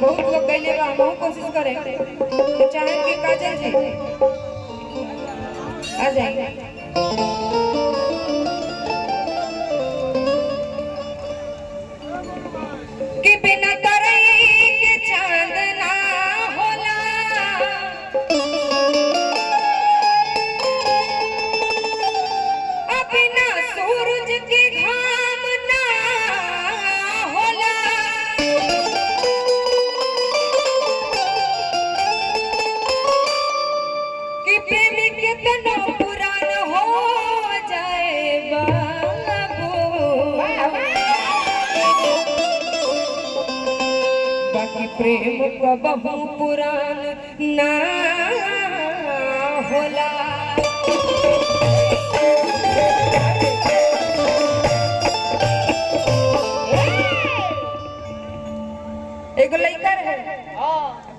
बहुत लोग गईले बा, हम कोशिश करें तो चाहे कि काजल जी आ जाइए। कि बिना तरई के चांद ना होला, बिना सूरज के घाम ना होला, कि प्रेम कितना पुरान हो जाए बाबू, बाकी प्रेम कबहू पुरान ना होला। एगो लड़का रहे,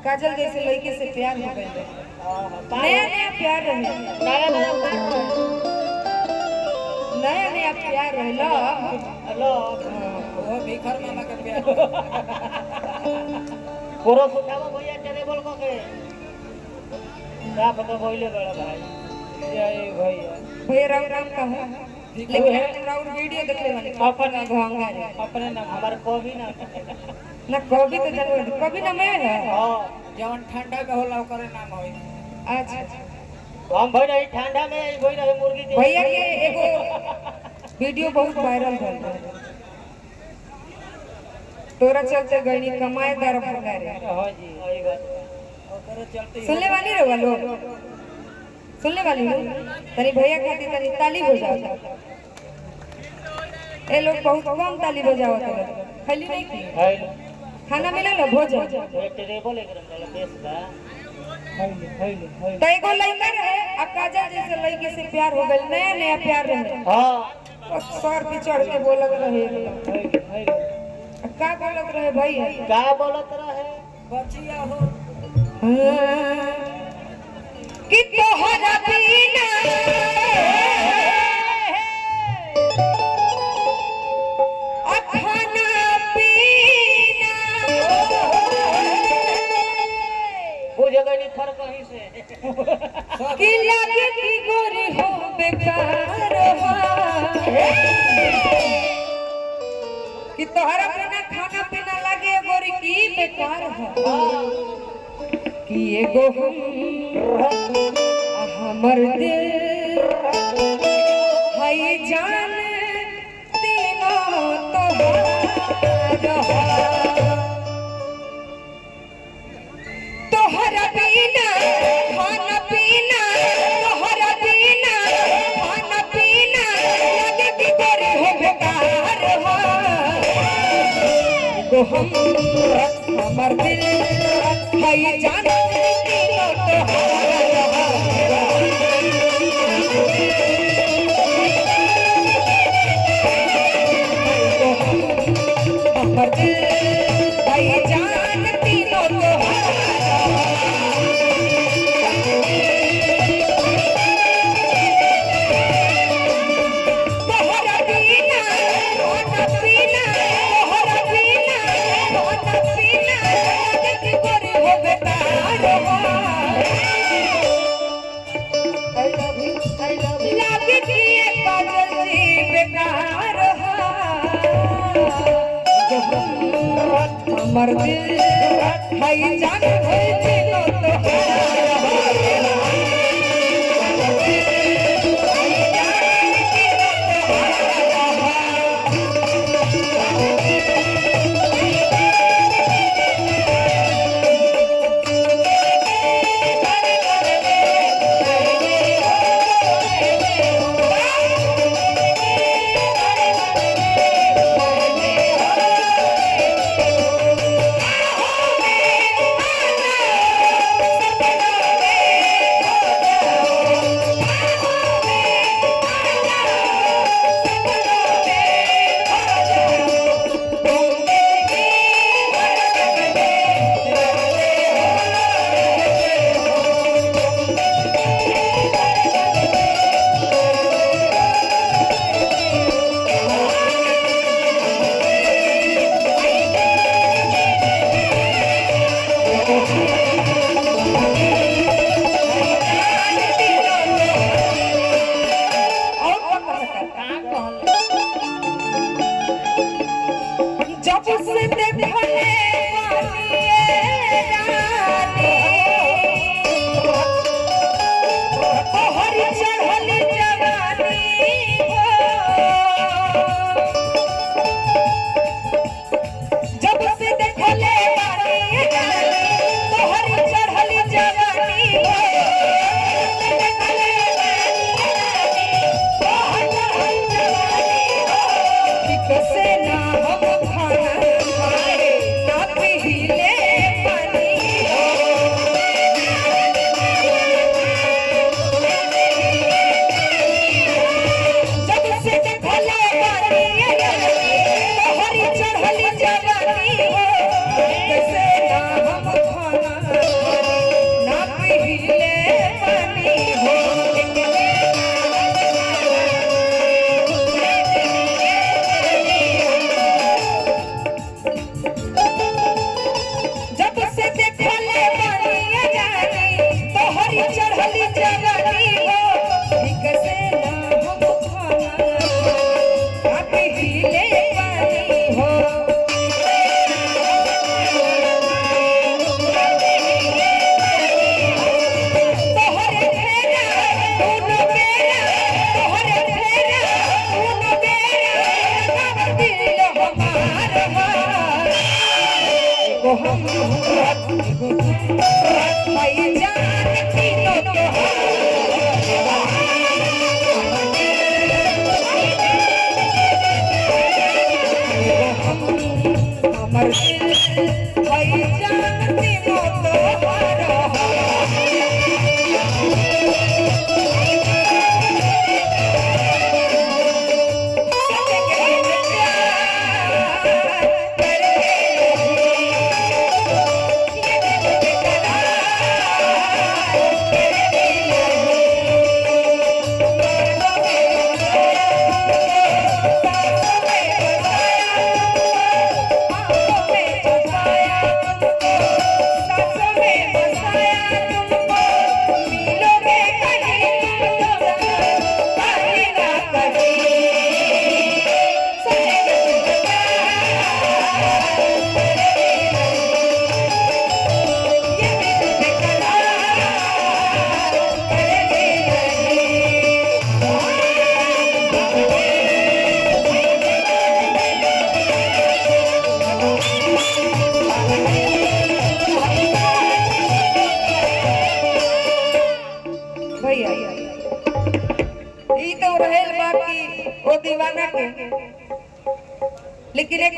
काजल जैसे लड़के से प्यार हो गए, नया नया प्यार रहे, नया नया प्यार रहे। हेलो वो भिखर मामा का प्यार पूरा सुनावा भैया टेबल को के का पता बोले बड़ा भाई जय भैया भैया राम राम का है, लेकिन राउर वीडियो देख ले वाली अपने भंगा रे अपने नाम हमारे को भी ना ना कभी तो जरूर कभी ना मैं है। हां जवन ठंडा में होला ओकरे नाम होई। अच्छा हम भाई नहीं ठंडा में कोई रहे मुर्गी दे भैया के एगो वीडियो बहुत वायरल भइल है, तोरा चलते गईनी कमाए दर भंगा रे। हां जी वही बात ओकरे चलते सुनने वाली रहो लोग, सुनने वाली हो तनी भैया खातिर तनी ताली हो जाओ। ए लोग बहुत कम ताली बजावत है, खाली नहीं की है खाना मिला ना भोजन। टेबल एक रंग बेस बा तो एगो लड़का रहे, अब काजल जैसे लड़की से प्यार हो गई, नया नया प्यार रहे, हां सर पे चढ़ के बोलत रहे। का बोलत रहे भैया, का बोलत रहे बचिया हो कि तोहरा बिना खाना पीना वो जगह नहीं फर्क कहीं से कि लगे कि गोरी हो बेकार हो, कि तोहरा बिना खाना पीना लगे गोरी की बेकार हो, कि एगो हमर दिल हई जान तीनों तोहरा बिना खाना पीना, तोहरा बिना खाना पीना लगे कि गोरी हो बेकार हो, एगो हमर दिल हई जान तीनों हमर दिल हई जान तीनों तोहरा बिना खाना पीना, तोहरा बिना खाना पीना लगे कि गोरी हो बेकार हो, लगे कि ये काजल जी बेकार हो, हमर दिल हई जान होई तीनों एगो हम एगो तू भाई जान तीनों हमर दिल भाई जान तीनों तोहारो भैया ई तो रहेल बाकी ओ दीवाना के लेकिन एक